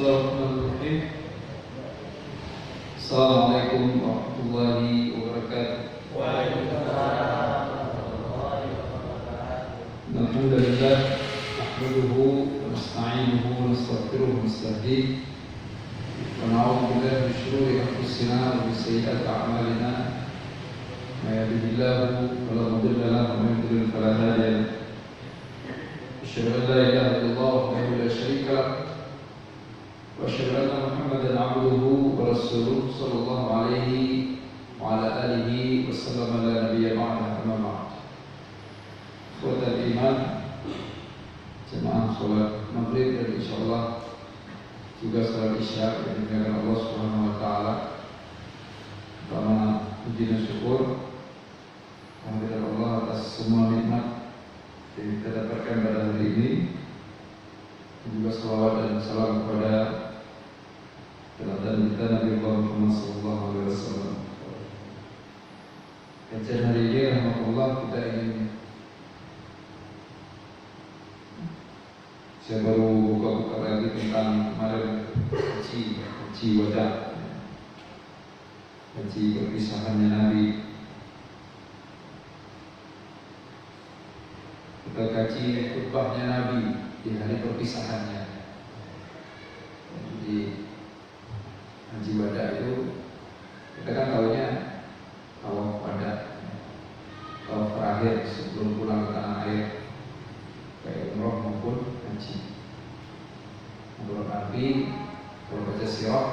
Bismillahirrahmanirrahim. Assalamualaikum warahmatullahi wabarakatuh. Waalaikumsalam warahmatullahi wabarakatuh. Alhamdulillah, nahmaduhu wa nasta'inuhu wa nastaghfiruhu wa nastahdiih. Wa na'udzu billahi min shururi anfusina wa min sayyi'ati a'malina. May yahdihillahu fala mudilla lahu wa may yudlil fala hadiya lahu. Asyhadu an la ilaha illallah wahdahu la syarika lahu. وأشهد أن محمدا عبده ورسوله صلى الله عليه وعلى آله وسلم لا نبي بعده أما بعد. إخوة الإيمان, jemaah sholat maghrib dan insyaallah juga sholat isya yang dimuliakan Allah Subhanahu wa taala. Pertama puji dan syukur kehadirat Allah atas semua nikmat yang kita dapatkan pada hari ini. Dan juga salawat dan salam kepada teladan kita Nabi Muhammad SAW. Kajian hari ini rahmatullah kita ingin, saya baru buka-buka lagi tentang kemarin haji wada, haji perpisahannya Nabi. Kita kaji khutbahnya Nabi di hari perpisahannya. Jadi haji wada itu kita kan tahunya tawaf wada, tawaf terakhir sebelum pulang ke tanah air, baik umroh maupun haji. Menurut Nabi, kalau baca sirah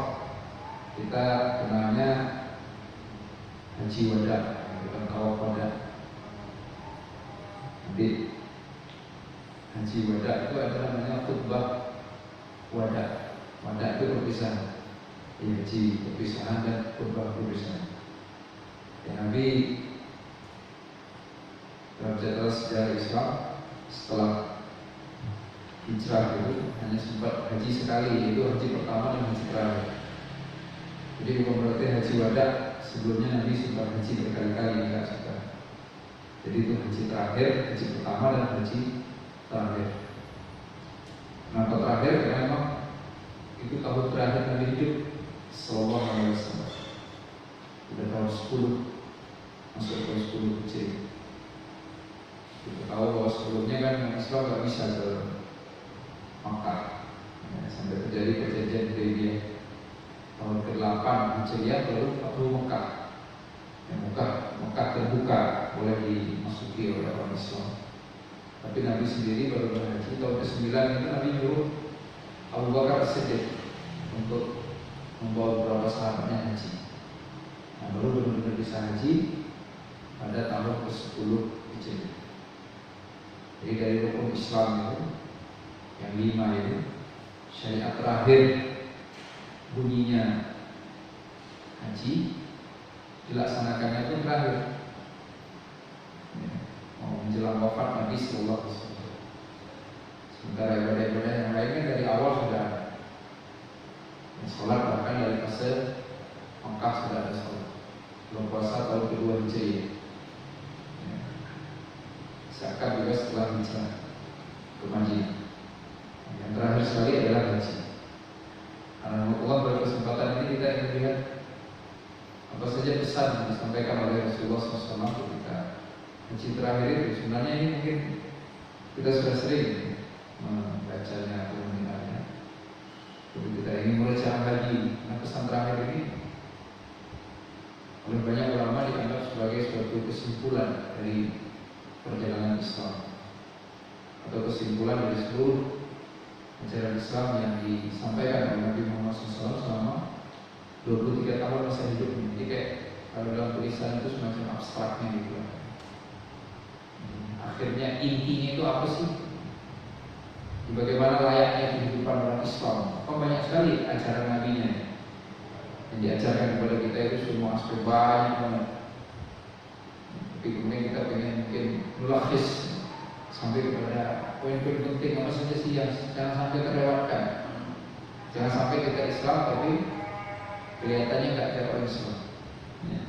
kita kenalnya haji wada, bukan tawaf wada. Jadi haji wada itu ada namanya khutbah wada. Wada itu perpisahan. Haji perpisahan dan khutbah perpisahan. Ya, Nabi dalam catatan sejarah Islam setelah hijrah itu hanya sempat haji sekali, yaitu haji pertama dan haji terakhir. Jadi bukan berarti haji wada sebelumnya Nabi sempat haji berkali-kali, enggak sudah. Jadi itu haji terakhir, haji pertama dan haji terakhir. Kenapa terakhir? Karena memang itu tahun terakhir Nabi hidup Sallallahu Alaihi Wasallam. Sudah tahun 10, masuk tahun 10 Hijriah. Kita tahu bahwa sebelumnya kan Islam nggak bisa ke Makkah, ya, sampai terjadi perjanjian Hudaybiyah tahun ke-8 Hijriah, baru Fathu Mekah. Ya, Mekah terbuka boleh dimasuki oleh orang Islam. Tapi Nabi sendiri baru berhaji tahun ke-9 itu Nabi nyuruh Abu Bakar As-Siddiq untuk membawa beberapa sahabatnya haji. Nah, baru benar-benar bisa haji pada tahun ke-10 Hijriah. Jadi dari rukun Islam itu yang 5 itu, syariat terakhir bunyinya haji, dilaksanakannya itu terakhir. Menjelang wafat Nabi Sallallahu Alaihi Wasallam. Sementara ibadah-ibadah yang lainnya dari awal sudah ada. Sholat bahkan dari fase Makkah sudah ada sholat. Belum puasa tahun kedua Hijriah. Zakat juga setelah hijrah ke Madinah. Yang terakhir sekali adalah haji. Karena Allah berkesempatan ini kita ingin lihat apa saja pesan yang disampaikan oleh Rasulullah SAW ketika haji terakhir itu. Sebenarnya ini mungkin kita sudah sering membacanya atau mendengarnya. Jadi kita ingin mulai cara haji. Nah, pesan terakhir ini oleh banyak ulama dianggap sebagai suatu kesimpulan dari perjalanan Islam atau kesimpulan dari seluruh ajaran Islam yang disampaikan oleh Nabi Muhammad SAW selama 23 tahun masa hidupnya. Jadi kayak kalau dalam tulisan itu semacam abstraknya gitu. Akhirnya intinya itu apa sih? Bagaimana layaknya kehidupan orang Islam? Kok banyak sekali ajaran Nabi-Nya yang diajarkan kepada kita itu semua aspek banyak banget. Tapi kemudian kita pengen mungkin mulakhis sampai kepada poin-poin penting apa saja sih yang jangan sampai terlewatkan. Jangan sampai kita Islam tapi kelihatannya nggak kayak orang Islam. Ya.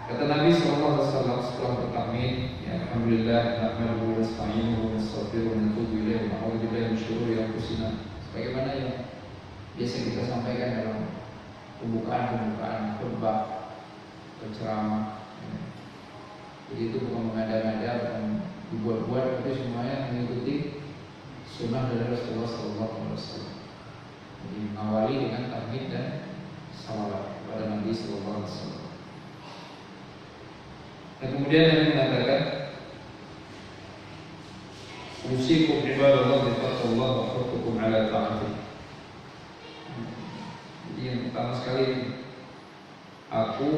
Kata Nabi SAW setelah bertahmid, ya alhamdulillah, nahmaduhu wa nasta'inuhu wa nastaghfiruhu wa natubu ilaihi wa na'udzu billahi min syururi anfusina. Sebagaimana yang biasa kita sampaikan dalam pembukaan khutbah atau ceramah. Jadi itu bukan mengada-ngada, bukan dibuat-buat, tapi semuanya mengikuti sunnah dari Rasulullah SAW. Jadi mengawali dengan tahmid dan salawat kepada Nabi SAW. Dan kemudian Nabi mengatakan, usikum ibadallah bittaqwallah wa khutbukum ala ta'atih. Jadi yang pertama sekali, aku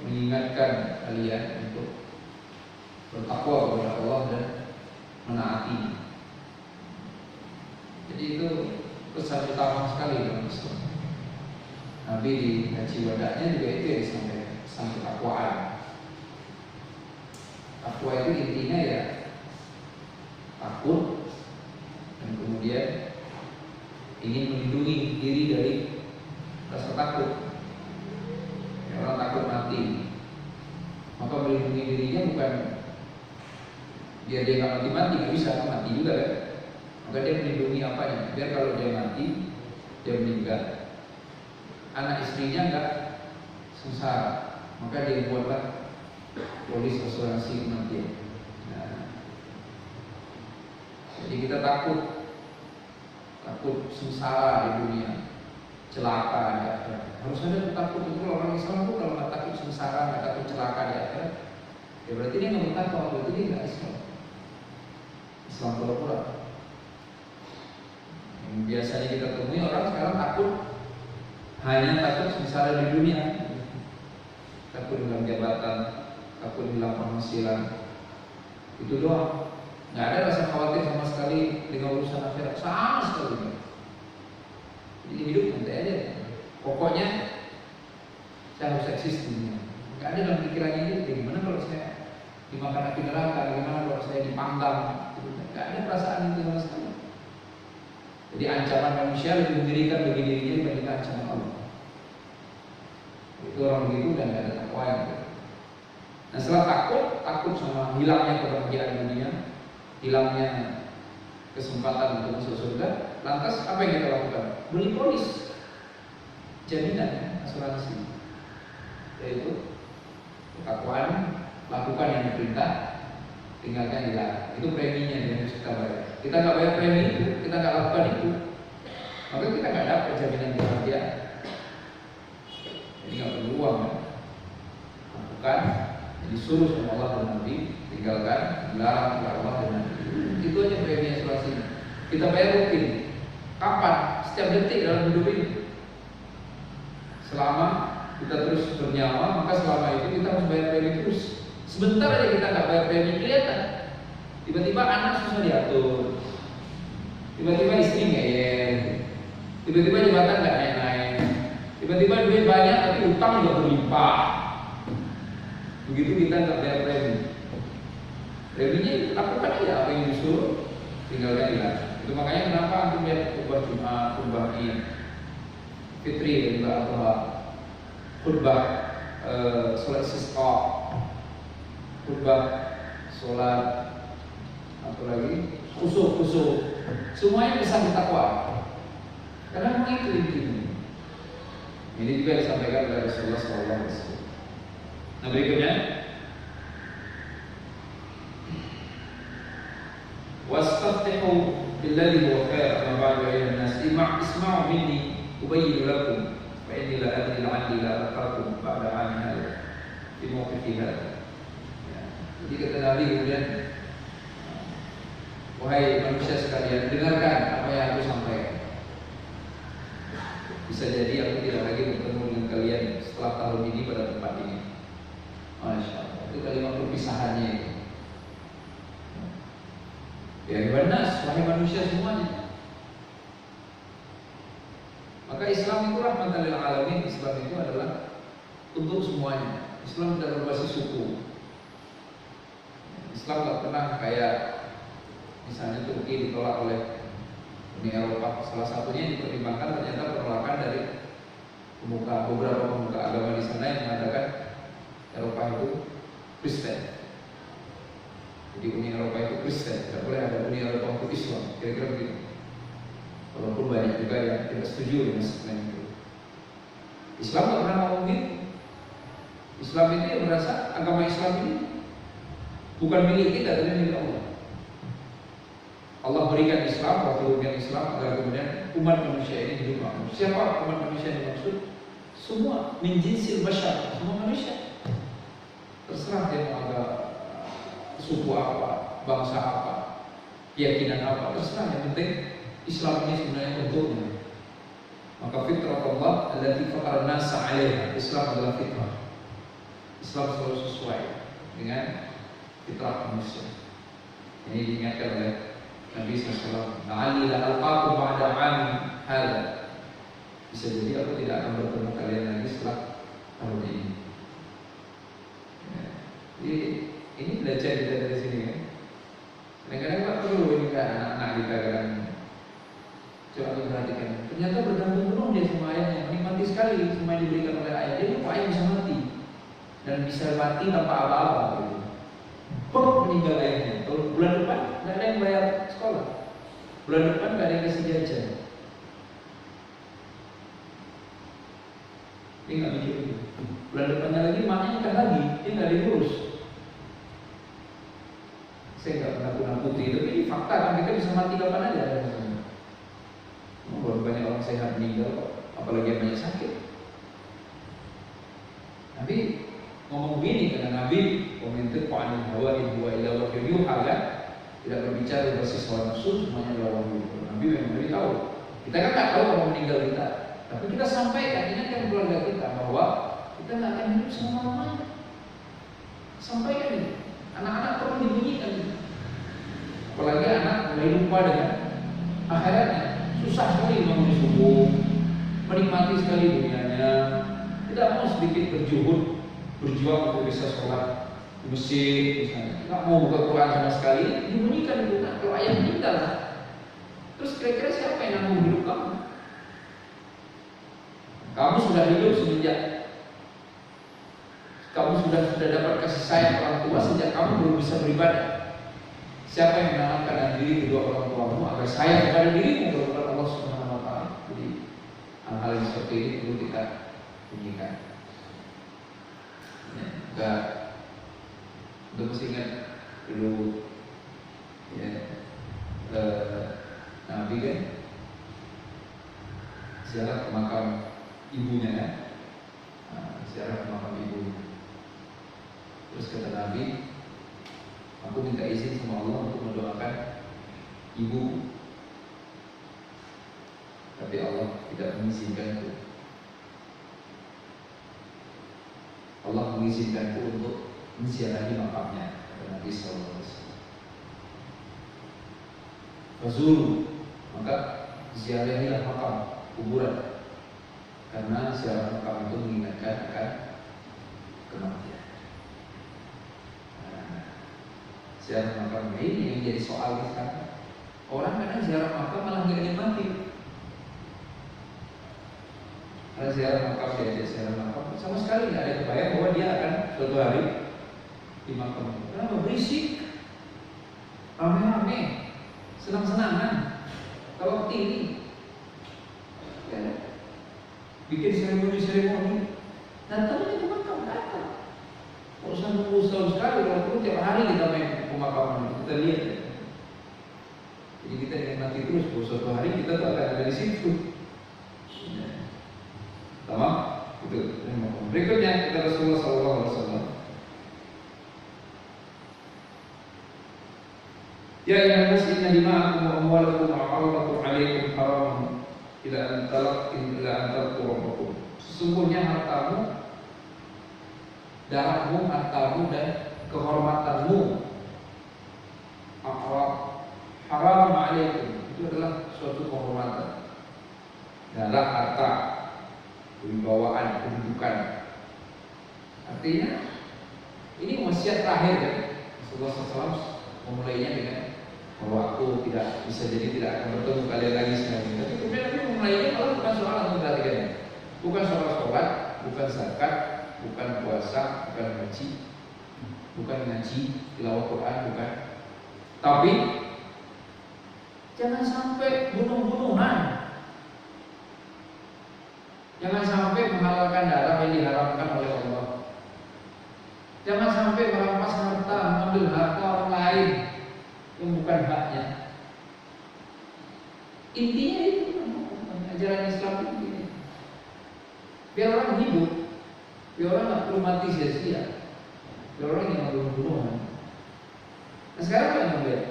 mengingatkan kalian untuk bertakwa kepada Allah dan menaati. Jadi itu pesan utama sekali dalam Islam. Nabi di haji wadahnya juga itu yang disampaikan, pesan ketakwaan. Takwa itu intinya ya takut dan kemudian ingin melindungi diri dari rasa takut. Ya, orang takut mati, maka melindungi dirinya bukan biar dia nggak mati, nggak bisa mati juga kan. Maka dia melindungi apanya? Biar kalau dia mati, dia meninggal, anak istrinya nggak sengsara. Maka dia buatlah polis asuransi kematian. Nah, jadi kita takut sengsara di dunia, celaka di akhirat. Harus ada takut itu. Orang Islam itu kalau nggak takut sengsara, nggak takut celaka di akhirat, ya berarti dia nggak bertakwa, berarti dia nggak Islam. Islam pura-pura. Yang biasanya kita temui orang sekarang hanya takut sengsara di dunia, takut hilang jabatan, takut hilang penghasilan, itu doang. Nggak ada rasa khawatir sama sekali dengan urusan akhirat, sama sekali. Jadi hidup nanti aja. Pokoknya saya harus eksis di dunia. Nggak ada dalam pikirannya itu. Gimana kalau saya dimakan api neraka? Gimana kalau saya dipanggang? Nggak ada perasaan itu sama sekali. Jadi ancaman manusia lebih mengerikan bagi dirinya dibandingkan ancaman Allah. Itu orang begitu dan nggak ada takwa yang begitu. Nah setelah takut sama hilangnya kebahagiaan dunia, hilangnya kesempatan untuk masuk surga, lantas apa yang kita lakukan? Beli polis, jaminan, asuransi, yaitu ketakwaan, lakukan yang diperintah, tinggalkan dilarang. Itu preminya yang harus kita bayar. Kita nggak bayar premi itu, kita nggak lakukan itu, maka kita nggak dapat jaminan kebahagiaan. Jadi nggak perlu uang, kan? Lakukan. Disuruh sama Allah dan Nabi, tinggalkan, dilarang oleh Allah dan Nabi. Itu aja premi asuransinya. Kita bayar rutin. Kapan? Setiap detik dalam hidup ini. Selama kita terus bernyawa, maka selama itu kita harus bayar premi terus. Sebentar aja kita nggak bayar premi, kelihatan. Tiba-tiba anak susah diatur, tiba-tiba istri ngeyel, tiba-tiba jabatan nggak naik-naik, tiba-tiba duit banyak tapi utang udah berlimpah. Begitu kita nggak bayar premi. Preminya lakukan aja apa yang disuruh, tinggalkan dilarang. Itu makanya kenapa antum lihat khutbah Jumat, khutbah Id, Fitri dan juga khutbah sholat istisqa, khutbah sholat apa lagi khusuf, semuanya pesan takwa. Karena memang itu intinya. Ini juga disampaikan oleh Rasulullah SAW. Nah berikutnya, wastaftihu billadhi huwa khair amma ba'du ayuhan nas isma'u minni ubayyin lakum wa inni la adri la'alli la atrakum ba'da 'amin hadha fi mawqifi hadha. Jadi kata Nabi kemudian, wahai manusia sekalian, dengarkan apa yang aku sampaikan. Bisa jadi aku tidak lagi bertemu dengan kalian setelah tahun ini pada tempat ini. Masya Allah, itu kalimat perpisahannya itu. Ya benar, wahai manusia semuanya. Maka Islam itu rahmatan lil alamin. Islam itu adalah untuk semuanya. Islam tidak berbasis suku. Islam tidak pernah kayak misalnya Turki ditolak oleh Uni Eropa. Salah satunya yang dipertimbangkan ternyata penolakan dari beberapa pemuka agama di sana yang mengatakan Eropa itu Kristen. Jadi Uni Eropa itu Kristen, tidak boleh ada Uni Eropa untuk Islam. Kira-kira begitu. Walaupun banyak juga yang tidak setuju dengan statement itu. Islam tidak pernah ngomong gitu. Islam itu yang merasa agama Islam ini bukan milik kita, tapi milik Allah. Allah berikan Islam, berikan Islam agar kemudian umat manusia ini hidup makmur. Siapa umat manusia yang dimaksud? Semua min jinsil bashar, semua manusia. Terserah dia mau agak suku apa, bangsa apa, keyakinan apa, terserah. Yang penting Islam ini sebenarnya bentuknya. Maka fitrah Allah allati fatara an-nasa 'alaiha. Islam adalah fitrah. Islam selalu sesuai dengan fitrah manusia. Ini diingatkan oleh Nabi SAW. La'alli la'alqakum ba'da 'ami hadza. Bisa jadi aku tidak akan bertemu kalian lagi setelah tahun ini. Jadi ini belajar kita dari sini kan. Kadang-kadang tak perlu ini kan anak-anak kita kan. Coba kita perhatikan. Ternyata bergantung penuh dia sama ayahnya. Menikmati sekali semua yang diberikan oleh ayah. Dia lupa ayah bisa mati dan bisa mati tanpa apa-apa. Gitu. Meninggal ayahnya. Kalau bulan depan nggak ada yang bayar sekolah. Bulan depan nggak ada yang kasih jajan. Dia nggak mikir gitu. Bulan depannya lagi maknya nikah lagi, dia nggak diurus. Saya nggak pernah nakut-nakuti, tapi ini fakta kan, kita bisa mati kapan aja. Baru banyak orang sehat meninggal, apalagi yang banyak sakit. Nabi ngomong begini karena Nabi komentar qa'anil hawa in huwa illa wahyun yuha, kan? Tidak berbicara berbasis hawa nafsu, semuanya adalah wahyu. Nabi memang lebih tahu. Kita kan nggak tahu orang meninggal kita, tapi kita sampaikan, ingatkan keluarga kita bahwa kita nggak akan hidup selama-lamanya. Sampaikan ini, anak-anak perlu dibunyikan. Apalagi anak mulai lupa dengan akhiratnya. Susah sekali bangun subuh, menikmati sekali dunianya. Tidak mau sedikit berjuang untuk bisa sholat di masjid misalnya. Tidak mau buka Quran sama sekali, dibunyikan itu. Nah, kalau ayah meninggal, terus kira-kira siapa yang nanggung hidup kamu? Kamu sudah hidup semenjak kamu sudah dapat kasih sayang orang tua sejak kamu belum bisa beribadah. Siapa yang menanamkan diri kedua orang tuamu agar sayang kepada dirimu kepada Allah Subhanahu wa taala. Jadi hal-hal yang seperti ini perlu kita bunyikan. Ya, untuk mesti ingat dulu ya, Nabi kan ziarah ke makam ibunya kan, ziarah ke makam ibunya. Terus kata Nabi, aku minta izin sama Allah untuk mendoakan ibu, tapi Allah tidak mengizinkanku. Allah mengizinkanku untuk menziarahi makamnya, kata Nabi SAW. Fazuru, maka ziarahilah makam kuburan, karena ziarah makam itu mengingatkan akan kematian. Ziarah makam ini yang jadi soal sekarang. Orang kadang ziarah makam malah nggak ingin mati. Karena ziarah makam diajak ziarah makam sama sekali nggak ada kebayang bahwa dia akan suatu hari di makam. Kenapa? Berisik, rame-rame, senang-senangan. Kalau waktu ini, ya, bikin seremoni, datangnya ke makam, datang. Urusan nunggu setahun sekali, kalau perlu tiap hari kita main pemakaman, kita lihat ya. Jadi kita ingin mati terus, bahwa suatu hari kita tuh akan ada di situ. Tamam? Itu. Berikutnya kita Rasulullah SAW. Ya ayuhan nas inna dima'akum wa amwalakum wa a'radakum 'alaikum haram ila an talaqu rabbakum. Sesungguhnya hartamu, darahmu, hartamu dan kehormatanmu haram alaikum, itu adalah suatu kehormatan. Darah, harta, kewibawaan, kedudukan. Artinya ini wasiat terakhir kan Rasulullah SAW memulainya dengan bahwa aku tidak bisa jadi tidak akan bertemu kalian lagi sekali. Tapi kemudian Nabi memulainya malah bukan soal yang perhatikannya, bukan soal sholat, bukan zakat, bukan puasa, bukan haji, bukan ngaji, tilawah Quran, bukan. Tapi jangan sampai bunuh-bunuhan, jangan sampai menghalalkan darah yang diharamkan oleh Allah, jangan sampai merampas harta, mengambil harta orang lain yang bukan haknya. Intinya itu ajaran Islam ini. Biar orang hidup, biar orang nggak perlu mati sia-sia, biar orang yang bunuh-bunuhan. Nah sekarang apa yang membuat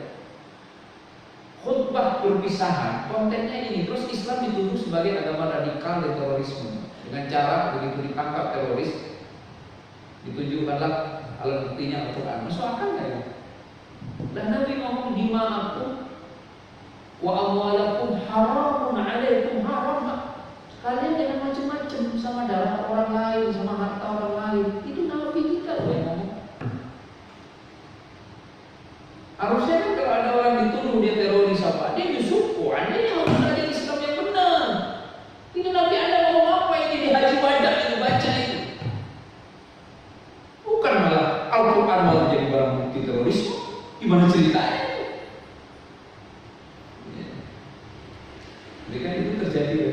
khutbah perpisahan kontennya ini, terus Islam dituduh sebagai agama radikal dan terorisme dengan cara begitu ditangkap teroris ditunjukkanlah alat buktinya Al-Quran. Masuk akal nggak ya? Dan Nabi ngomong dima'akum wa amwalakum haramun alaikum haram. Kalian jangan macam-macam sama darah orang lain, sama harta orang lain. Itu Nabi kita loh yang ngomong. Harusnya kan kalau ada orang dituduh dia teroris apa, dia bersyukur. Ini harus ada Islam yang benar. Ini Nabi Anda ngomong apa ini di Haji Wada itu baca itu. Bukan malah Al-Quran malah jadi barang bukti terorisme. Gimana ceritanya? Jadi kan itu terjadi ya.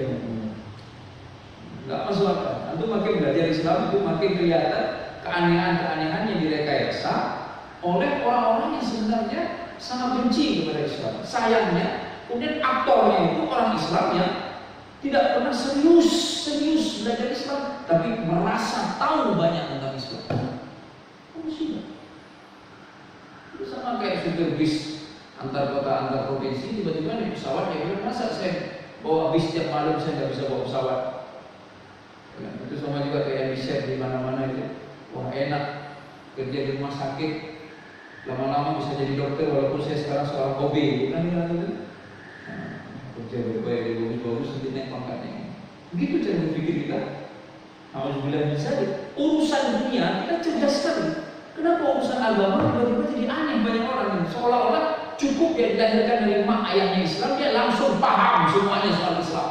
Nggak masuk akal. Antum makin belajar Islam itu makin kelihatan keanehan-keanehan yang direkayasa oleh orang-orang yang sebenarnya sangat benci kepada Islam. Sayangnya, kemudian aktornya itu orang Islam yang tidak pernah serius belajar Islam, tapi merasa tahu banyak tentang Islam. Musibah. Itu sama kayak supir bis antar kota, antar provinsi, tiba-tiba di pesawat dia bilang, masa saya bawa bis tiap malam saya nggak bisa bawa pesawat. Ya, itu sama juga kayak yang di-share di mana-mana itu. Wah enak kerja di rumah sakit, lama-lama bisa jadi dokter walaupun saya sekarang seorang hobi. Bukan gitu. Kerja berbayar bagus-bagus nanti naik pangkatnya. Begitu cara berpikir kita. Alhamdulillah bisa deh. Urusan dunia kita cerdas sekali. Kenapa urusan agama tiba-tiba jadi aneh banyak orang ini? Seolah-olah cukup dia dilahirkan dari mak ayahnya Islam, dia langsung paham semuanya soal Islam.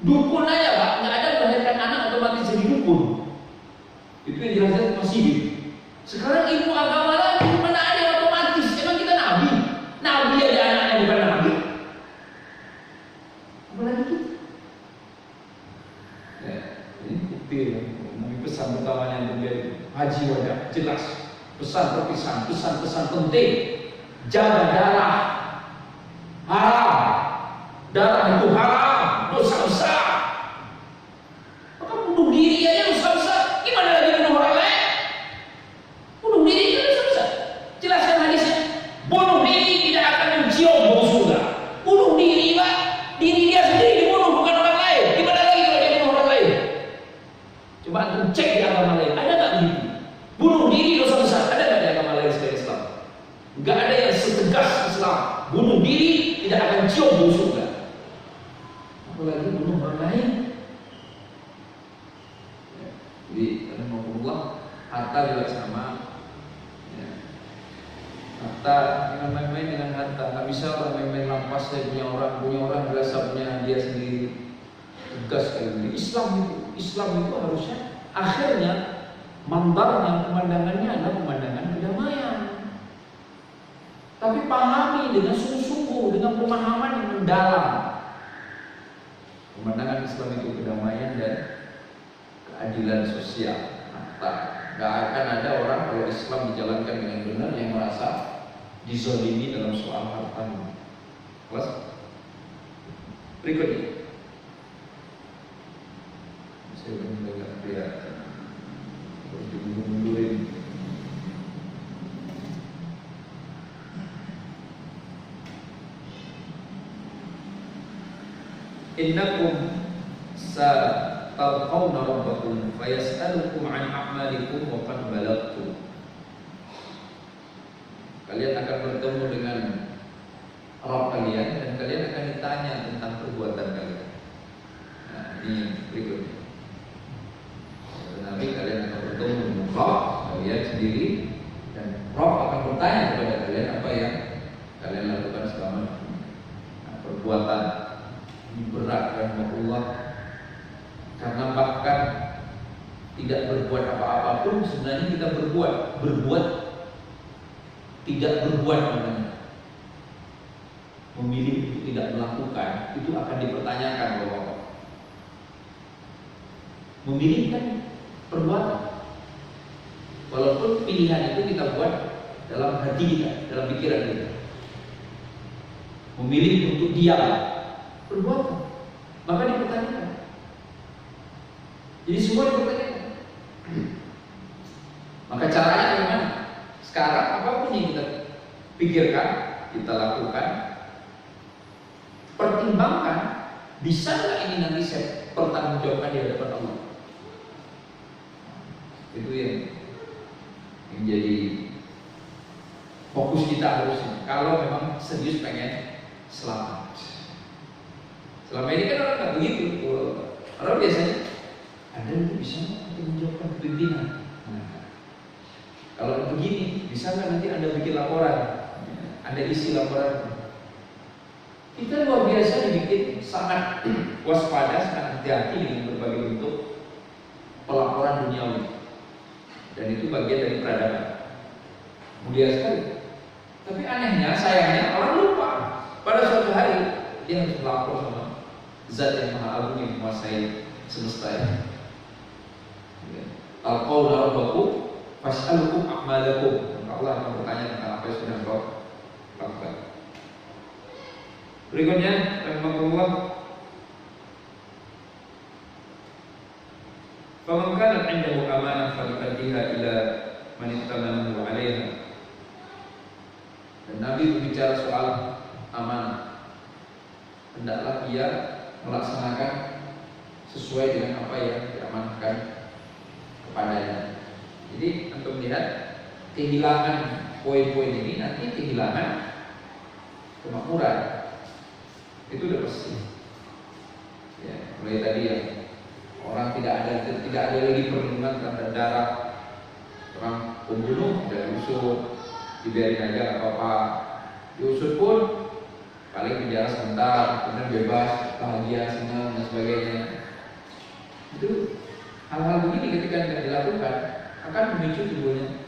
Dukun aja Pak, nggak ada melahirkan anak otomatis jadi dukun. Itu yang jelas-jelas masih. Sekarang ilmu agama lagi, mana ada yang otomatis? Emang kita nabi? Nabi ada anaknya bukan nabi? Apalagi kita? Ya, ini bukti ya. Pesan pertamanya yang terjadi Haji Wada, jelas pesan perpisahan, pesan-pesan penting. Jaga darah, haram, darah itu haram, dosa besar. Maka bunuh diri aja dosa besar, gimana lagi bunuh orang lain? Bunuh diri itu dosa besar. Jelaskan hadisnya, bunuh diri tidak akan mencium bau surga. Bunuh diri Pak, diri dia sendiri dibunuh bukan orang lain. Gimana lagi kalau dia bunuh orang lain? Coba antum cek di agama lain, ada nggak begitu? Bunuh diri dosa besar, ada nggak di agama lain selain Islam? Nggak ada yang setegas Islam. Bunuh diri tidak akan cium bau surga. Apalagi bunuh orang lain. Ya. Jadi, alhamdulillah, harta juga sama. Ya. Harta jangan main-main dengan harta. Nggak bisa orang main-main lampas saya punya orang berasa punya dia sendiri. Tegas sekali. Islam itu harusnya akhirnya mandarnya pemandangannya adalah pemandangan kedamaian. Tapi pahami dengan sungguh-sungguh, dengan pemahaman yang mendalam. Pemandangan Islam itu kedamaian dan keadilan sosial. Gak akan ada orang kalau Islam dijalankan dengan benar yang merasa dizalimi dalam soal hartanya. Kelas berikutnya. Saya benar-benar kelihatan harus dimundurin. Innakum satalqawna rabbakum fayas'alukum an a'malikum wa qad balagtum. Kalian akan bertemu dengan Rabb kalian dan kalian akan ditanya tentang perbuatan kalian. Nah, ini berikutnya. Nanti kalian akan bertemu dengan Rabb kalian sendiri dan Rabb akan bertanya kepada kalian apa yang kalian lakukan selama perbuatan. Berat rahmatullah, karena bahkan 30 tidak berbuat apa-apa pun sebenarnya kita berbuat tidak berbuat namanya. Memilih untuk tidak melakukan itu akan dipertanyakan bahwa memilih kan perbuatan. Walaupun pilihan itu kita buat dalam hati kita, dalam pikiran kita. Memilih untuk diam, perbuatan, maka dipertanyakan. Jadi semua dipertanyakan. Maka caranya bagaimana? Sekarang apapun yang kita pikirkan, kita lakukan, pertimbangkan, bisa nggak ini nanti saya pertanggungjawabkan di hadapan Allah. Itu yang jadi fokus kita harusnya. Kalau memang serius pengen selamat. Selama ini kan orang nggak begitu. Orang biasanya Anda itu bisa menjawabkan kepimpinan. Nah, kalau begini, bisa nggak nanti Anda bikin laporan? Anda isi laporan. Kita luar biasa dibikin sangat waspada, sangat hati-hati dengan berbagai bentuk pelaporan duniawi. Dan itu bagian dari peradaban. Mulia sekali. Tapi anehnya, sayangnya orang lupa. Pada suatu hari dia harus melapor sama Zat yang Maha Agung yang menguasai semesta ini. Al-Qawla Rabbakum fas'alukum a'malakum. Allah akan bertanya tentang apa yang sudah kau lakukan. Berikutnya, rahimahullah, faman kanat 'indahu amanah falyu'addiha ila man ittamanahu 'alaiha. Dan Nabi berbicara soal amanah. Hendaklah ia melaksanakan sesuai dengan apa yang diamanahkan kepadanya. Jadi untuk melihat kehilangan poin-poin ini nanti kehilangan kemakmuran. Itu udah pasti. Ya, mulai tadi ya, orang tidak ada lagi perlindungan terhadap darah. Orang pembunuh udah diusut, dibiarin aja nggak apa-apa. Diusut pun paling penjara sebentar, kemudian bebas, bahagia, senang dan sebagainya. Itu hal-hal begini ketika tidak dilakukan akan memicu timbulnya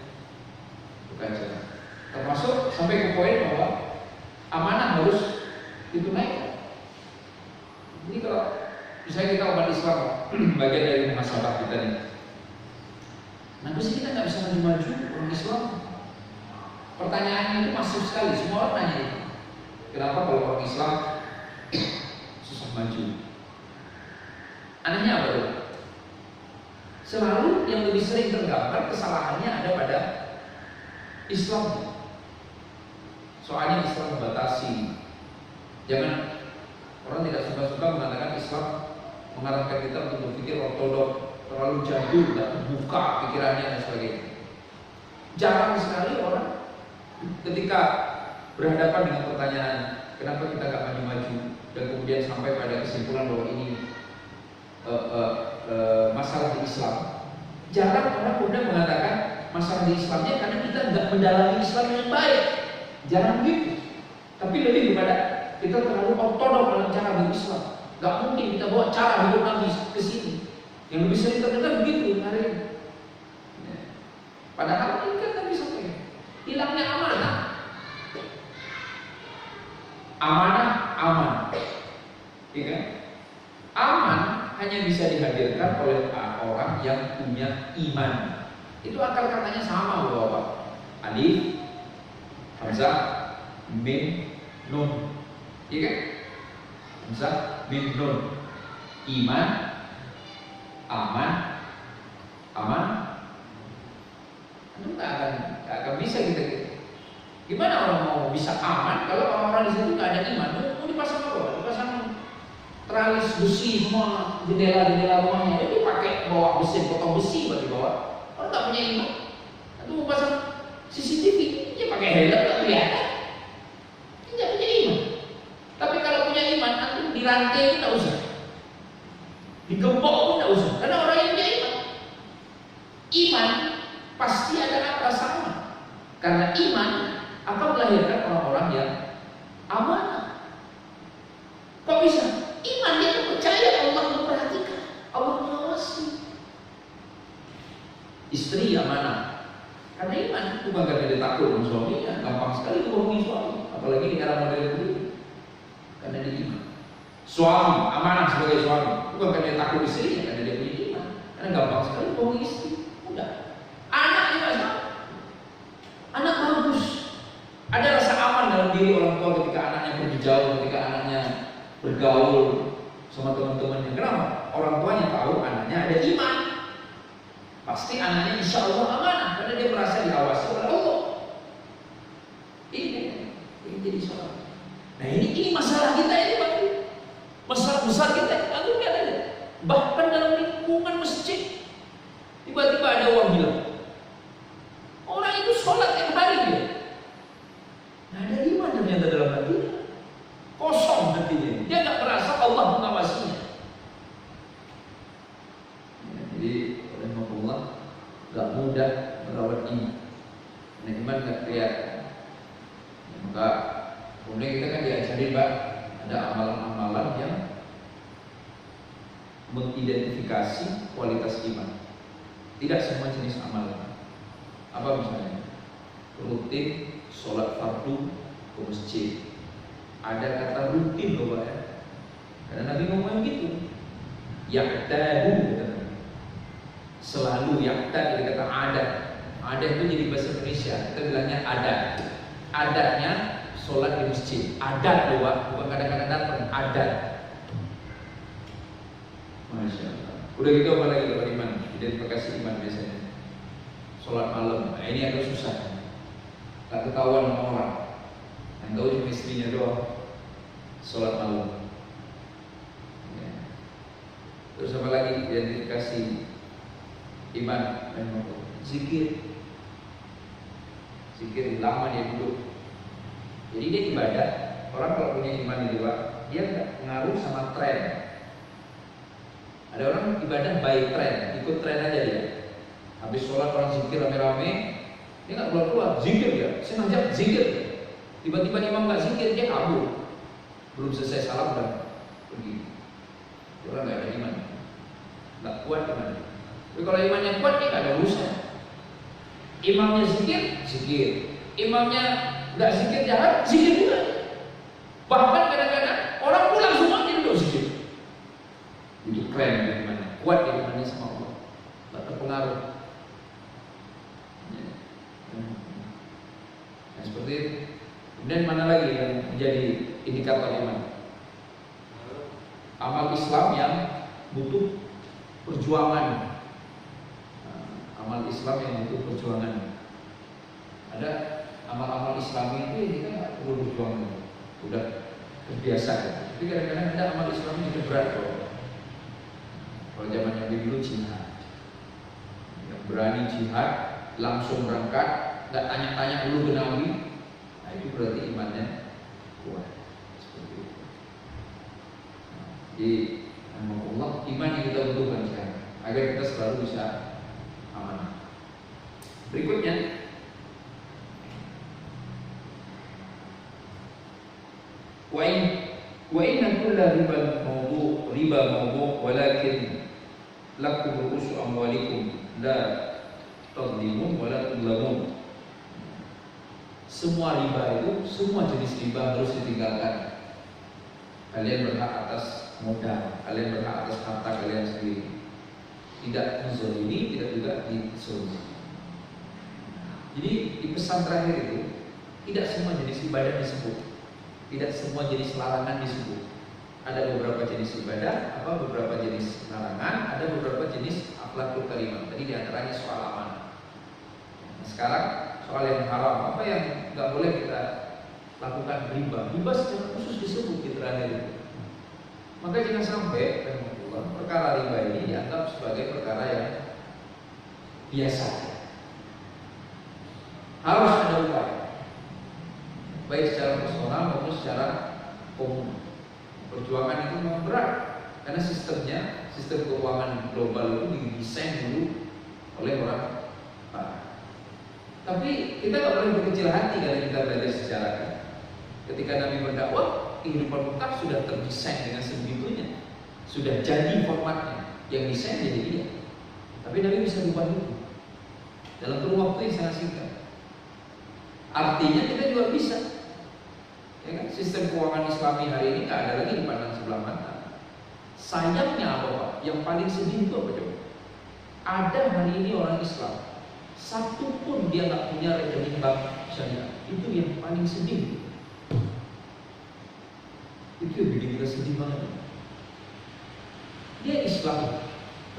kekancenan. Termasuk sampai ke poin bahwa amanah harus ditunaikan. Ini kalau misalnya kita umat Islam bagian dari muhasabah kita nih, kenapa sih kita nggak bisa maju orang Islam? Pertanyaannya itu masif sekali, semua orang nanya itu. Kenapa kalau orang Islam susah maju? Anehnya apa tuh? Selalu yang lebih sering tergambar kesalahannya ada pada Islam. Soalnya Islam membatasi. Jangan, orang tidak suka-suka mengatakan Islam mengarahkan kita untuk berpikir ortodok, terlalu jadul, tidak terbuka pikirannya dan sebagainya. Jarang sekali orang ketika berhadapan dengan pertanyaan kenapa kita gak maju-maju dan kemudian sampai pada kesimpulan bahwa ini masalah di Islam. Jarang orang kemudian mengatakan masalah di Islamnya karena kita nggak mendalami Islam yang baik. Jarang begitu. Tapi lebih kepada kita terlalu ortodok dalam cara berislam. Gak mungkin kita bawa cara hidup Nabi ke sini. Yang lebih sering terdengar begitu hari ini. Padahal ini kan Nabi sampai hilangnya amanah. Amanah aman. Ya kan? Aman hanya bisa dihadirkan oleh orang yang punya iman. Itu akar katanya sama Bapak. Alif, hamzah, mim, nun. Iya kan? Hamzah, mim, nun. Iman, aman, aman. Itu nggak akan bisa kita. Gimana orang mau bisa aman kalau orang-orang di situ nggak ada iman? Mau dipasang apa? Dipasang teralis besi semua, jendela rumahnya itu pakai bawa besi, potong besi buat dibawa. Orang nggak punya iman, itu mau pasang CCTV, dia pakai helm nggak kelihatan, dia nggak punya iman. Tapi kalau punya iman, nanti di rantai itu nggak usah, digembok pun nggak usah, karena orang yang punya iman. Iman pasti ada apa sama, karena iman akan melahirkan orang-orang yang amanah. Kok bisa? Iman dia percaya Allah memperhatikan, Allah mengawasi. iman, bukan karena dia takut dengan suaminya. Gampang sekali bohongi suami, apalagi di era modern ini, karena dia iman. Suami amanah sebagai suami, bukan karena dia takut istrinya, karena dia punya iman. Karena gampang sekali bohongi istri, mudah. Anak juga sama, anak bagus. Ada rasa aman dalam diri orang tua ketika anaknya pergi jauh, ketika anaknya bergaul sama teman-temannya. Kenapa? Orang tuanya tahu anaknya ada iman. Pasti anaknya insya Allah amanah karena dia merasa diawasi oleh Allah. Ini jadi soal. Nah ini masalah kita ini Pak. Masalah besar kita. Aku lihat aja. Bahkan dalam lingkungan masjid, tiba-tiba ada orang bilang, orang itu sholat tiap hari dia. Nah ada iman ternyata dalam hatinya. Kosong hatinya. Dia nggak merasa Allah mengawasinya. Ya, jadi rahimahullah nggak mudah merawat iman. Nah iman nggak kelihatan. Maka kemudian kita kan diajarin Pak, ada amalan-amalan yang mengidentifikasi kualitas iman. Tidak semua jenis amalan. Apa misalnya? Rutin sholat fardu ke masjid. Ada kata rutin loh Pak ya. Karena Nabi ngomong gitu. Yaqtadu, selalu yaqtad, dari kata adat. Adat itu jadi bahasa Indonesia. Kita bilangnya adat. Adatnya sholat di masjid. Adat loh Pak, bukan kadang-kadang datang. Adat. Masya Allah. Udah gitu apa lagi Pak iman? Identifikasi iman biasanya. Sholat malam. Nah ini agak susah. Tak ketahuan sama orang. Yang tahu cuma istrinya doang. Sholat malam. Ya. Terus apa lagi identifikasi iman? Zikir. Zikir lama dia duduk. Jadi dia ibadah. Orang kalau punya iman itu Pak, dia nggak pengaruh sama tren. Ada orang ibadah by tren, ikut tren aja dia. Habis sholat orang zikir rame-rame, dia nggak keluar-keluar, zikir dia, sengaja zikir. Tiba-tiba imam nggak zikir, dia kabur. Belum selesai salam dan pergi. Orang nggak ada iman, nggak kuat iman. Tapi kalau imannya kuat, dia nggak ada urusan. Imamnya zikir, zikir. Imamnya nggak zikir jahat, zikir juga. Bahkan kadang-kadang orang pulang semua dia duduk zikir. Itu keren imannya, kuat imannya sama Allah, nggak terpengaruh. Nah, seperti itu. Kemudian mana lagi yang menjadi indikator iman? Amal Islam yang butuh perjuangan. Amal Islam yang butuh perjuangan. Ada amal-amal Islami itu kita nggak perlu perjuangan, udah terbiasa. Tapi kadang-kadang ada amal Islam yang berat kok. Kalau zaman Nabi dulu jihad, yang berani jihad langsung berangkat, nggak tanya-tanya dulu ke Nabi. Nah itu berarti imannya kuat. Seperti itu. Jadi, Allah, iman yang kita butuhkan sekarang agar kita selalu bisa amanah. Berikutnya, wa inna kulla riba mawdu' walakin lakum ru'usu amwalikum la tadlimun wa la tudlamun. Semua riba itu, semua jenis riba harus ditinggalkan. Kalian berhak atas modal, kalian berhak atas harta kalian sendiri. Tidak dizalimi, tidak juga dizalimi. Jadi di pesan terakhir itu tidak semua jenis ibadah disebut, tidak semua jenis larangan disebut. Ada beberapa jenis ibadah, beberapa jenis larangan, ada beberapa jenis akhlakul karimah. Tadi diantaranya soal amanah. Nah, sekarang soal yang haram, apa yang nggak boleh kita lakukan? Riba. Riba secara khusus disebut di terakhir itu. Maka jangan sampai perkara riba ini dianggap sebagai perkara yang biasa. Harus ada upaya, baik secara personal maupun secara umum. Perjuangan itu memang berat karena sistem keuangan global itu didesain dulu oleh orang barat. Tapi kita nggak boleh berkecil hati kalau kita belajar sejarah. Ketika Nabi berdakwah, kehidupan Mekah sudah terdesain dengan sebegitunya, sudah jadi formatnya, yang desain jadi dia. Tapi Nabi bisa rubah itu dalam kurun waktu yang sangat singkat. Artinya kita juga bisa. Ya kan? Sistem keuangan Islami hari ini nggak ada lagi dipandang sebelah mata. Sayangnya apa Pak? Yang paling sedih itu apa coba? Ada hari ini orang Islam, satu pun dia nggak punya rekening bank syariah. Itu yang paling sedih. Itu yang bikin kita sedih banget. Dia Islam,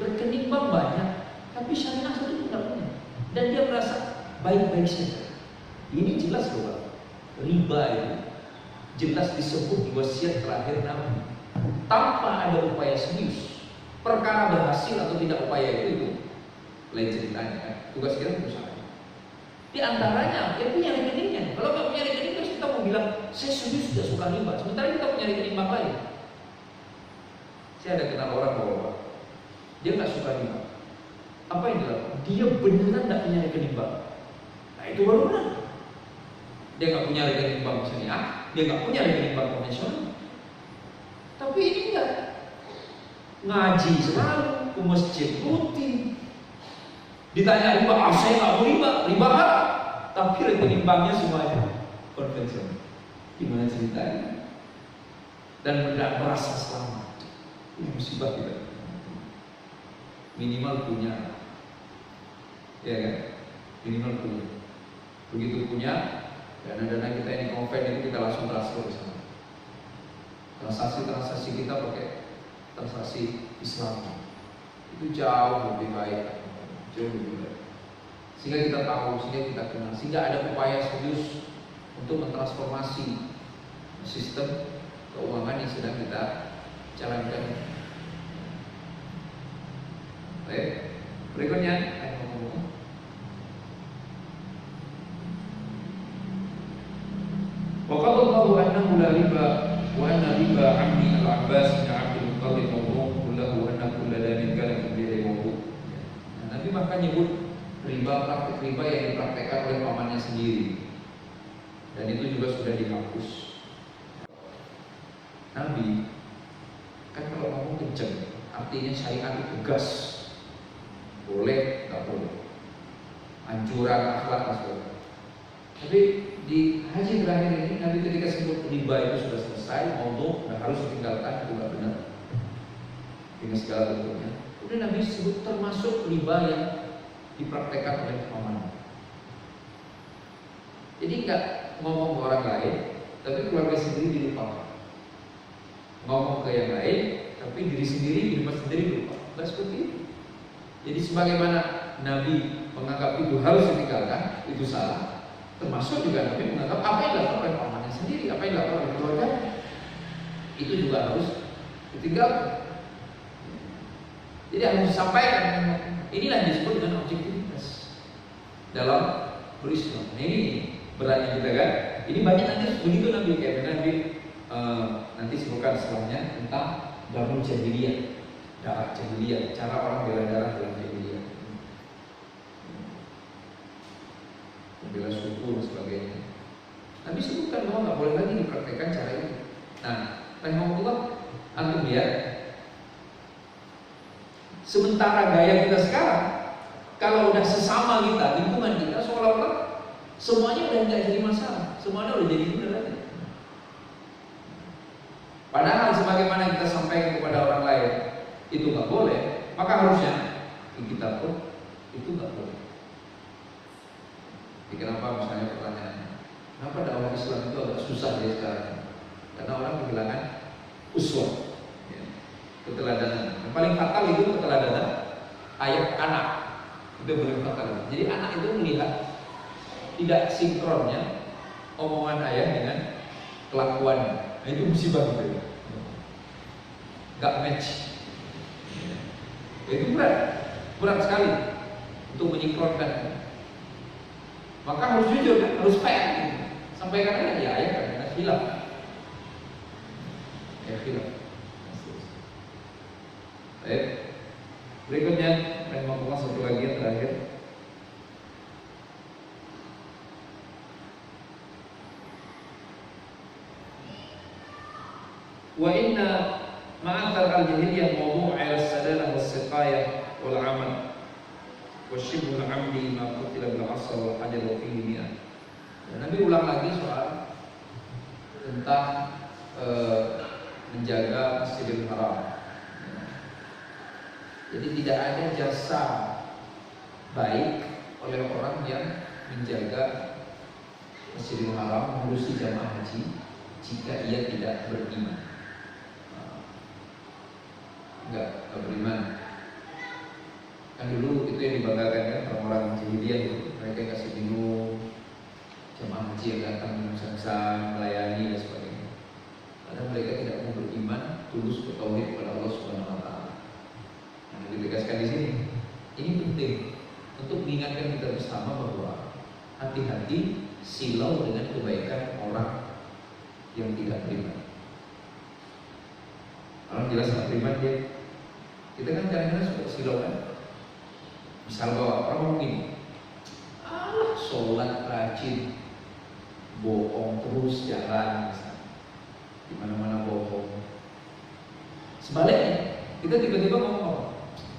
rekening bank banyak, tapi syariah satu pun nggak punya. Dan dia merasa baik-baik saja. Ini jelas loh Pak, riba itu jelas disebut di wasiat terakhir Nabi. Tanpa ada upaya serius, perkara berhasil atau tidak upaya itu lain ceritanya kan. Tugas kita usaha. Di antaranya dia punya rekeningnya. Kalau nggak punya rekening terus kita mau bilang saya serius tidak suka riba. Sementara kita punya rekening bank lain. Saya ada kenal orang bahwa dia nggak suka riba. Apa yang dilakukan? Dia beneran nggak punya rekening bank. Nah itu baru benar. Dia nggak punya rekening bank syariah, dia nggak punya rekening bank konvensional. Tapi ini enggak, ngaji selalu, ke masjid rutin. Ditanya riba, saya nggak mau riba haram. Tapi rekening banknya semuanya konvensional. Gimana ceritanya? Dan tidak merasa selamat. Ini musibah kita. Minimal punya, ya kan? Minimal punya. Begitu punya, dana-dana kita ini konven itu kita langsung transfer ke sana. Transaksi kita pakai transaksi Islam. Itu jauh lebih baik, jauh lebih baik. Sehingga kita tahu, sehingga kita kenal, sehingga ada upaya serius untuk mentransformasi sistem keuangan yang sedang kita jalankan. Baik, berikutnya waqadallahu annahu la riba wa anna riba ammi al-Abbas bin Abdul Muttalib mawdu' kullahu wa anna kulla damin kana fi diri mawdu'. Nabi maka nyebut riba, praktik riba yang dipraktekkan oleh pamannya sendiri. Dan itu juga sudah dihapus. Nabi kan kalau ngomong kenceng, artinya syariat itu tegas. Boleh, nggak boleh. Anjuran akhlak masuk. Tapi di haji terakhir ini Nabi ketika sebut riba itu sudah selesai, maudu' dan harus ditinggalkan, itu nggak benar. Dengan segala bentuknya. Kemudian Nabi sebut termasuk riba yang dipraktekkan oleh paman. Jadi nggak ngomong ke orang lain, tapi keluarga sendiri dilupakan. Ngomong ke yang lain, tapi diri sendiri, di rumah sendiri lupa. Nggak seperti itu. Jadi sebagaimana Nabi menganggap itu harus ditinggalkan, itu salah. Termasuk juga Nabi menganggap apa yang dilakukan oleh pamannya sendiri, apa yang dilakukan oleh keluarga, itu juga harus ditinggalkan. Jadi harus disampaikan. Inilah yang disebut dengan objektivitas dalam berislam. Nah, ini beratnya kita kan. Ini banyak nanti begitu Nabi kayak Nabi nanti sebutkan setelahnya tentang darul jahiliyah, darah jahiliyah, cara orang bela darah dalam jahiliyah, membela suku dan sebagainya. Nabi sebutkan bahwa nggak boleh lagi dipraktekkan cara ini. Nah, rahimahullah, antum lihat, sementara gaya kita sekarang, kalau udah sesama kita, lingkungan kita, seolah-olah semuanya udah nggak jadi masalah, semuanya udah jadi benar aja. Padahal sebagaimana kita sampaikan kepada orang lain itu nggak boleh, maka harusnya kita pun itu nggak boleh. Jadi kenapa misalnya pertanyaannya, kenapa dakwah Islam itu agak susah ya sekarang? Karena orang kehilangan uswah, ya, keteladanan. Yang paling fatal itu keteladanan ayat anak, itu yang paling fatal. Jadi anak itu melihat tidak sinkronnya omongan ayah dengan kelakuannya. Nah, itu musibah gitu ya. Gak match. Ya, itu berat sekali untuk menyinkronkan. Maka harus jujur kan, harus fair gitu. Sampaikan aja ya ayah karena khilaf. Ya khilaf. Baik. Berikutnya rahimahullah satu lagi yang terakhir. Wa inna ma'athar al-jahiliyah mawdu' al-sadalah was-siqayah wal-amal wa shibhul 'amdi ma qutila bil 'asa wal hajar wa fihi mi'ah. Dan Nabi Nabi ulang lagi soal tentang menjaga Masjidil Haram. Jadi tidak ada jasa baik oleh orang yang menjaga Masjidil Haram, mengurusi jamaah haji jika ia tidak beriman. Enggak beriman. Kan dulu itu yang dibanggakan kan orang-orang jahiliyah itu, mereka kasih minum jamaah haji yang datang minum sang-sang, melayani dan sebagainya. Karena mereka tidak mau beriman tulus bertauhid kepada Allah Subhanahu wa taala. Nah, ditegaskan di sini. Ini penting untuk mengingatkan kita bersama bahwa hati-hati silau dengan kebaikan orang yang tidak beriman. Orang jelas tidak beriman dia. Kita kan kadang-kadang suka silau kan. Misal bahwa orang ngomong gini, Allah sholat rajin, bohong terus jalan, di mana-mana bohong. Sebaliknya, kita tiba-tiba ngomong apa?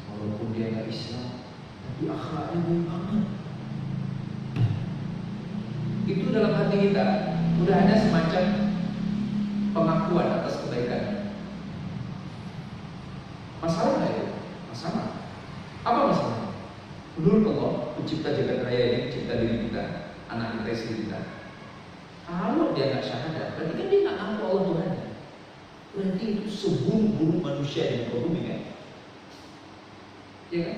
Walaupun dia nggak Islam, tapi akhlaknya baik banget. Itu dalam hati kita udah ada semacam pengakuan atas kebaikan. Masalah nggak itu? Masalah. Apa masalahnya? Menurut Allah, pencipta jagat raya ini, pencipta diri kita, anak kita, istri kita. Kalau dia nggak syahadat, berarti kan dia nggak ngaku Allah Tuhan. Berarti itu seburuk-buruk manusia yang berbumi kan? Ya kan?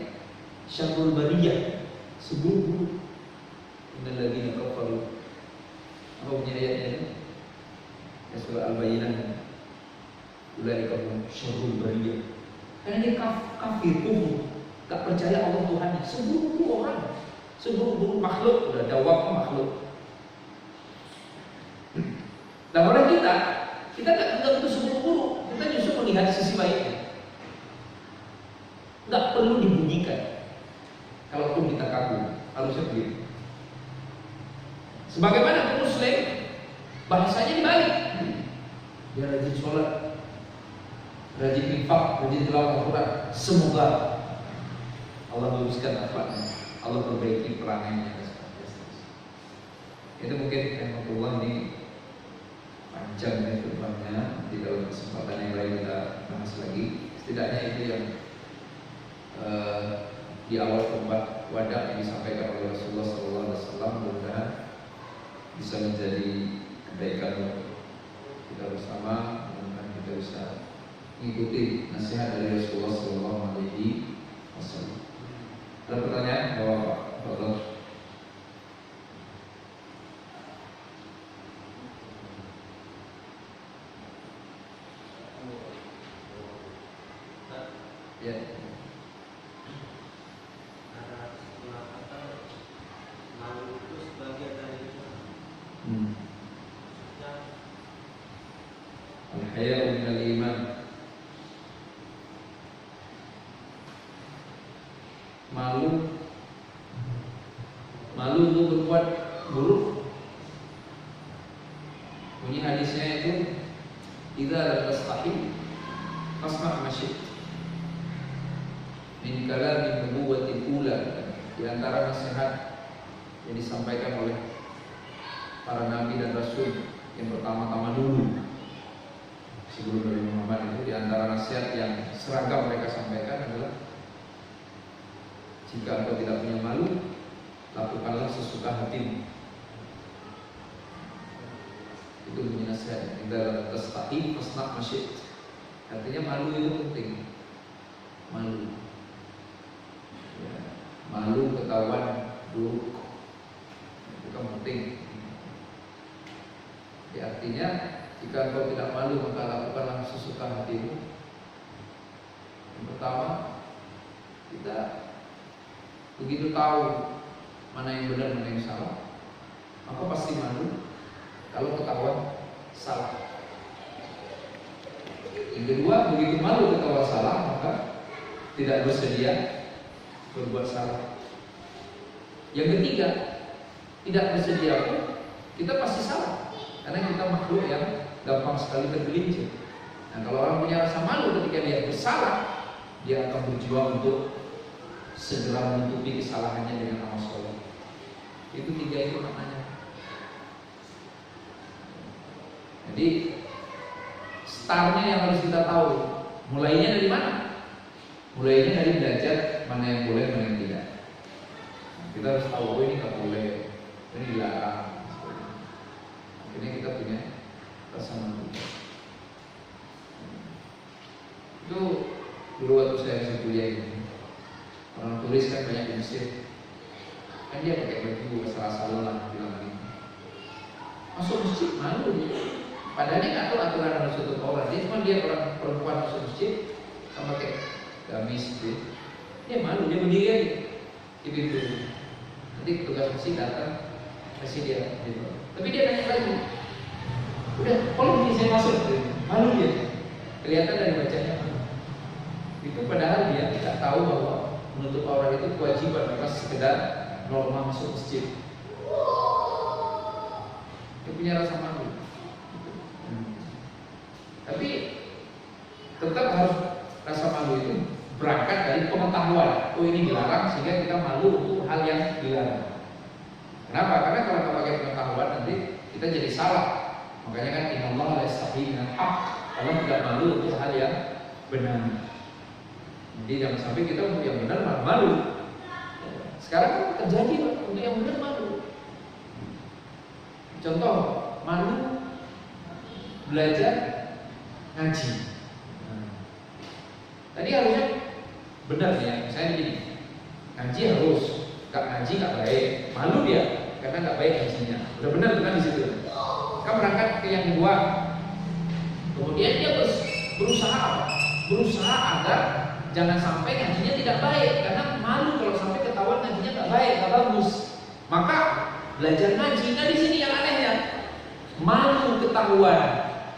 Syarrul bariyah, seburuk-buruk. Innal ladzina kafaru. Apa punya ayatnya itu? Ya, surah Al-Bayyinah. Ulaika hum syarrul bariyah. Karena dia kafir, kufur, tak percaya Allah Tuhannya. Seburuk-buruk orang, seburuk-buruk makhluk, udah dawak makhluk. Nah orang kita nggak butuh seburuk-buruk, kita justru melihat sisi baiknya. Nggak perlu dibunyikan. Kalaupun kita kagum, harusnya begitu. Sebagaimana Muslim, bahasanya dibalik. Dia rajin sholat, rajin infak, rajin tilawah Al-Quran. Semoga Allah luruskan akhlaknya, Allah perbaiki perangannya. Itu mungkin yang Allah ini panjang ya firman-Nya. Di dalam kesempatan yang lain kita bahas lagi. Setidaknya itu yang di awal khutbah wada yang disampaikan oleh Rasulullah SAW. Mudah-mudahan bisa menjadi kebaikan kita bersama. Mudah-mudahan kita bisa mengikuti nasihat dari Rasulullah SAW. Ada pertanyaan? Bapak. Ya. Malu itu sebagian dari Islam. Al-haya'u minal iman. Malu itu berbuat buruk. Bunyi hadisnya itu idza lam tastahi fasma' ma syi'ta. Min kalamin nubuwwatil ula, di antara nasihat yang disampaikan oleh para nabi dan rasul yang pertama-tama dulu sebelum Nabi Muhammad, itu di antara nasihat yang seragam mereka sampaikan adalah jika engkau tidak punya malu, lakukanlah sesuka hatimu. Itu bunyi nasihat. Idza tastahi fasna' ma syi'ta. Artinya malu itu penting. Malu. Ya, malu ketahuan buruk. Itu kan penting. Ya, artinya jika engkau tidak malu maka lakukanlah sesuka hatimu. Yang pertama, kita begitu tahu mana yang benar mana yang salah, maka pasti malu kalau ketahuan salah. Yang kedua, begitu malu ketahuan salah, maka tidak bersedia berbuat salah. Yang ketiga, tidak bersedia pun kita pasti salah, karena kita makhluk yang gampang sekali tergelincir. Nah, kalau orang punya rasa malu ketika dia bersalah, dia akan berjuang untuk segera menutupi kesalahannya dengan amal soleh. Itu tiga itu maknanya. Jadi startnya yang harus kita tahu. Mulainya dari mana? Mulainya dari belajar mana yang boleh, mana yang tidak. Kita harus tahu, oh ini nggak boleh, ini dilarang. Akhirnya kita punya rasa malu. Itu dulu waktu saya masih kuliah ini, orang turis kan banyak di Mesir, kan dia pakai baju asal-asalan lah bilang gitu. Masuk masjid malu dia. Padahal dia nggak tahu aturan harus tutup aurat. Dia cuma lihat orang perempuan masuk masjid sama pakai gamis gitu. Dia malu, dia berdiri aja di pintu. Nanti petugas masjid datang kasih dia gitu. Tapi dia nanya lagi, udah, kalau begini saya masuk gitu. Malu dia. Kelihatan dari bacanya. Itu padahal dia tidak tahu bahwa menutup aurat itu kewajiban, bukan sekedar norma masuk masjid. Dia punya rasa malu. Tapi tetap harus rasa malu itu berangkat dari pengetahuan. Oh ini dilarang, sehingga kita malu untuk hal yang dilarang. Kenapa? Karena kalau kita pakai pengetahuan nanti kita jadi salah. Makanya kan innallaha la yastahi minal haqq. Allah tidak malu untuk hal yang benar. Jadi jangan sampai kita untuk yang benar malu. Sekarang kan terjadi untuk yang benar malu. Contoh, malu belajar ngaji. Tadi harusnya benar ya, misalnya gini, ngaji harus, gak ngaji gak baik, malu dia karena gak baik ngajinya. Udah benar kan di situ. Kan berangkat ke yang kedua, kemudian dia berusaha agar jangan sampai ngajinya tidak baik, karena malu kalau sampai ketahuan ngajinya gak baik, gak bagus. Maka belajar ngaji. Nah di sini yang anehnya, malu ketahuan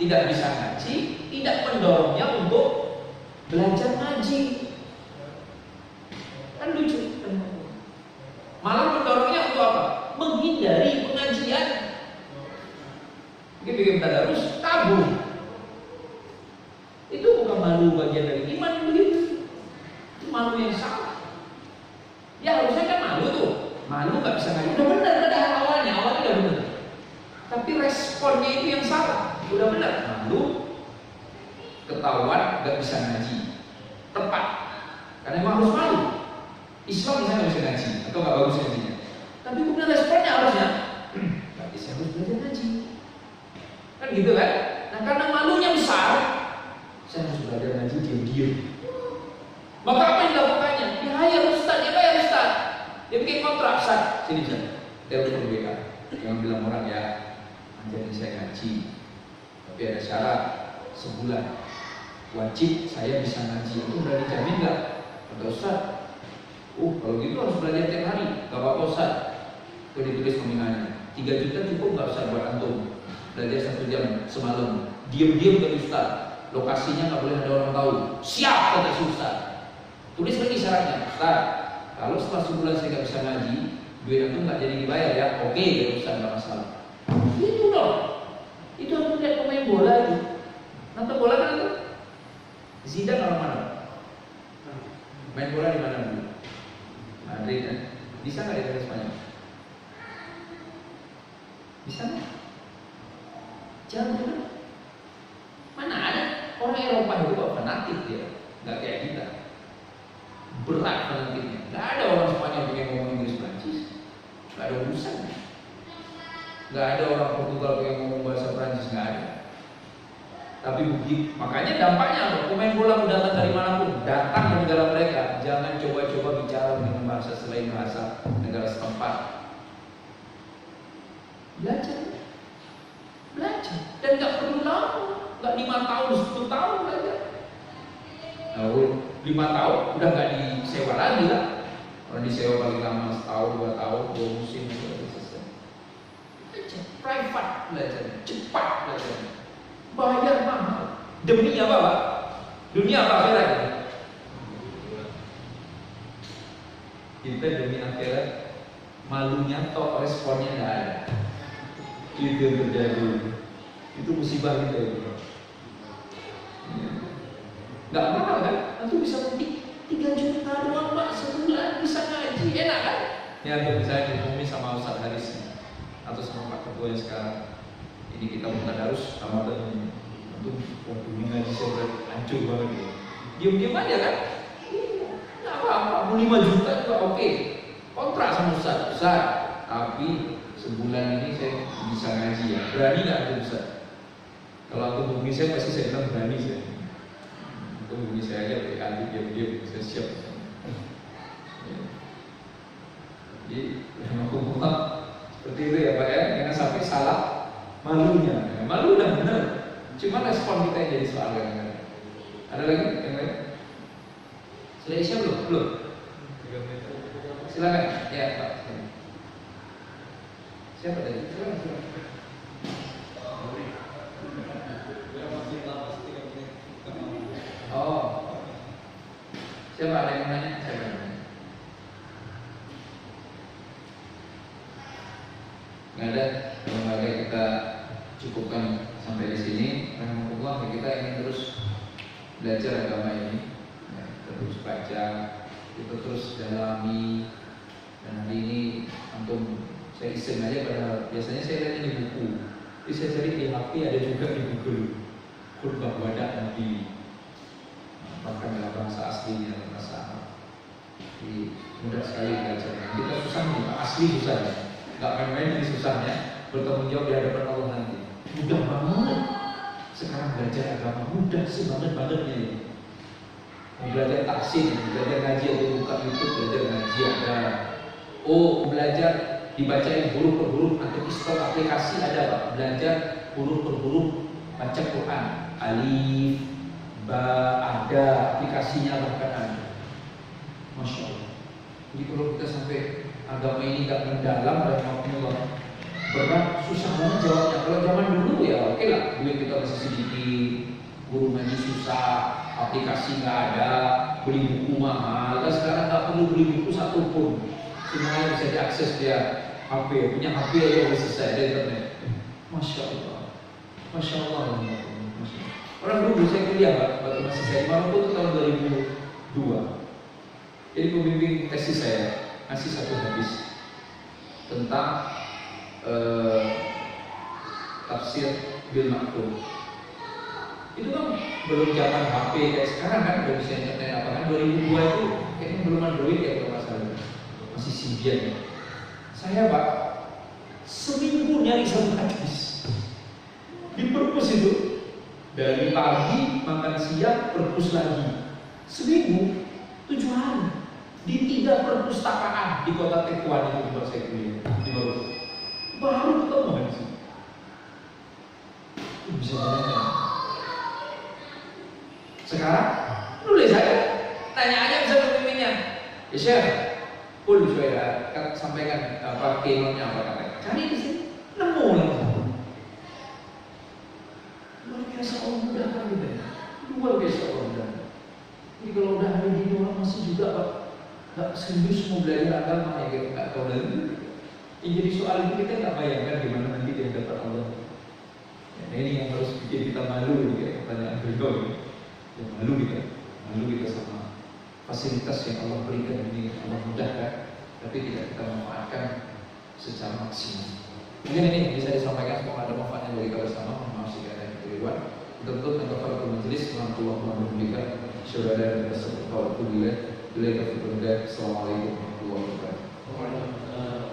tidak bisa ngaji, tidak mendorongnya untuk belajar ngaji. Kan lucu. Malah mendorongnya untuk apa? Menghindari pengajian. Mungkin bikin tadarus kabur. Itu bukan malu bagian dari iman begitu. Itu malu yang salah. Ya harusnya kan malu tuh. Malu gak bisa ngaji. Udah benar ada awalnya udah benar. Tapi responnya itu yang salah. Udah benar, malu ketahuan gak bisa ngaji. Tepat. Karena emang harus malu. Islam misalnya gak bisa ngaji atau gak bagus ngajinya. Tapi kemudian responnya harusnya berarti saya harus belajar ngaji. Kan gitu kan? Nah karena malunya besar, saya harus belajar ngaji diam-diam. Maka apa yang dilakukannya? Dia bayar Ustaz, dia bikin kontrak, Ustaz, sini Ustaz, telepon WA. Jangan bilang orang ya, jadi saya ngaji. Tapi ada syarat, sebulan wajib saya bisa ngaji. Itu udah dijamin nggak? Kata Ustaz, kalau gitu harus belajar tiap hari. Gak apa-apa Ustaz. Itu ditulis nominalnya 3 juta cukup nggak Ustaz buat antum? Belajar 1 jam semalam. Diam-diam ke Ustaz. Lokasinya nggak boleh ada orang tahu. Siap kata Ustaz. Tulis lagi syaratnya, Ustaz. Kalau setelah sebulan saya nggak bisa ngaji, duit antum nggak jadi dibayar ya? Oke, ya Ustaz, nggak masalah. Itu dong. Itu antum lihat pemain bola itu. Nonton bola kan itu? Zidane orang mana? Main bola di mana dulu? Madrid kan? Bisa nggak di Liga Spanyol? Bisa nggak? Jauh kan? Mana ada orang Eropa itu kok fanatik dia? Nggak kayak kita. Berat fanatiknya. Nggak ada orang Spanyol yang ngomong Inggris Prancis. Nggak ada urusan. Nggak ada orang Portugal yang ngomong bahasa Prancis, nggak ada. Tapi begitu, makanya dampaknya pemain bola datang dari manapun, datang ke negara mereka, jangan coba-coba bicara dengan bahasa selain bahasa negara setempat. Belajar, dan nggak perlu lama, nggak 5 tahun, 10 tahun belajar. Nah, 5 tahun udah nggak disewa lagi lah. Orang disewa paling lama setahun, 2 tahun, 2 musim sudah selesai. Belajar, private belajar, cepat belajar. Bayar mahal. Demi apa Pak? Dunia apa akhirat? Kita demi akhirat, malunya toh responnya tidak ada. Itu yang terjadi. Itu musibah kita itu. Gak mahal kan? Nanti bisa nanti 3 juta doang Pak sebulan bisa ngaji, enak kan? Ini untuk misalnya ditemui sama Ustaz Haris atau sama Pak Ketua yang sekarang. Ini Ini kita tadarus Ramadan ini. Untuk waktu ini ngaji saya hancur banget ya. Diam-diam aja kan? Nggak apa-apa, 5 juta juga oke. Kontrak sama Ustaz, tapi sebulan ini saya bisa ngaji ya. Berani nggak itu Ustaz? Kalau aku hubungi saya pasti saya bilang berani saya. Aku hubungi saya aja pakai adik diam-diam saya siap. Ya. Jadi hukum seperti itu ya Pak ya. Jangan sampai salah malunya. Ya, malu udah benar. Cuma respon kita yang jadi soal kan. Ada lagi yang lain? Sudah isya belum? Belum. Silakan. Ya Pak. Siapa tadi? Silakan. Oh. Siapa ada yang nanya? Siapa yang nanya? Nggak ada. Kalau nggak ada kita cukupkan sampai di sini. Rahimahullah, kita ingin terus belajar agama ini, ya, terus baca, kita terus dalami. Dan hari ini antum saya iseng aja, padahal biasanya saya lihat di buku, tapi saya cari di HP ada juga di Google khutbah wada Nabi, bahkan dalam bahasa aslinya, dalam bahasa Arab. Jadi mudah sekali belajarnya. Kita susah nih, asli susah ya, nggak main-main ini susahnya, bertanggung jawab di hadapan Allah nanti. Mudah banget. Sekarang belajar agama mudah sih banget-bangetnya ini. Belajar taksin, belajar ngaji atau buka YouTube, belajar ngaji ada. Oh, belajar dibacain huruf per huruf atau install aplikasi ada Pak. Belajar huruf per huruf baca Quran. Alif, ba ada aplikasinya bahkan ada. Masya Allah. Jadi kalau kita sampai agama ini nggak mendalam, rahimahullah, berat, susah banget jawabnya. Kalau zaman dulu ya oke lah, duit kita masih sedikit, guru ngaji susah, aplikasi nggak ada, beli buku mahal. Dan sekarang nggak perlu beli buku satupun, semuanya bisa diakses via HP. Punya HP aja udah selesai ada internet. Masya Allah, Masya Allah, Masya Allah. Orang dulu saya kuliah Pak, waktu masih saya di Maroko itu tahun 2002. Jadi pembimbing tesis saya ngasih satu hadis tentang tafsir bil maktum. Itu kan belum zaman HP kayak sekarang kan, udah bisa internet apa kan. 2002 itu kayaknya belum Android ya kalau nggak salah, masih Symbian. Saya Pak seminggu nyari satu hadis di perpus itu, dari pagi makan siang perpus lagi, seminggu 7 hari di 3 perpustakaan di kota Tetuan itu tempat saya kuliah di Maroko. Baru ketemu hadis itu. Bisa bayangkan. Sekarang nulis aja, tanya aja bisa pemimpinnya. Ya Syekh, pun saya sampaikan apa keynote-nya apa katanya. Cari di sini, nemu langsung. Luar biasa Allah mudah kan gitu ya. Luar biasa Allah mudah. Jadi kalau udah ada gini orang masih juga Pak nggak serius mau belajar agama ya gitu, nggak tahu dari itu. Jadi soal itu kita nggak bayangkan gimana nanti di hadapan Allah. Ya, ini yang harus bikin kita malu nih kayak pertanyaan beliau ini. Ya, malu kita sama fasilitas yang Allah berikan ini, Allah mudahkan, tapi tidak kita manfaatkan secara maksimal. Mungkin ini bisa disampaikan, semoga ada manfaatnya bagi kita bersama. Mohon maaf jika ada yang keliruan. Untuk kafaratul majelis, warahmatullahi wabarakatuh. Saudara dan peserta Assalamualaikum warahmatullahi wabarakatuh.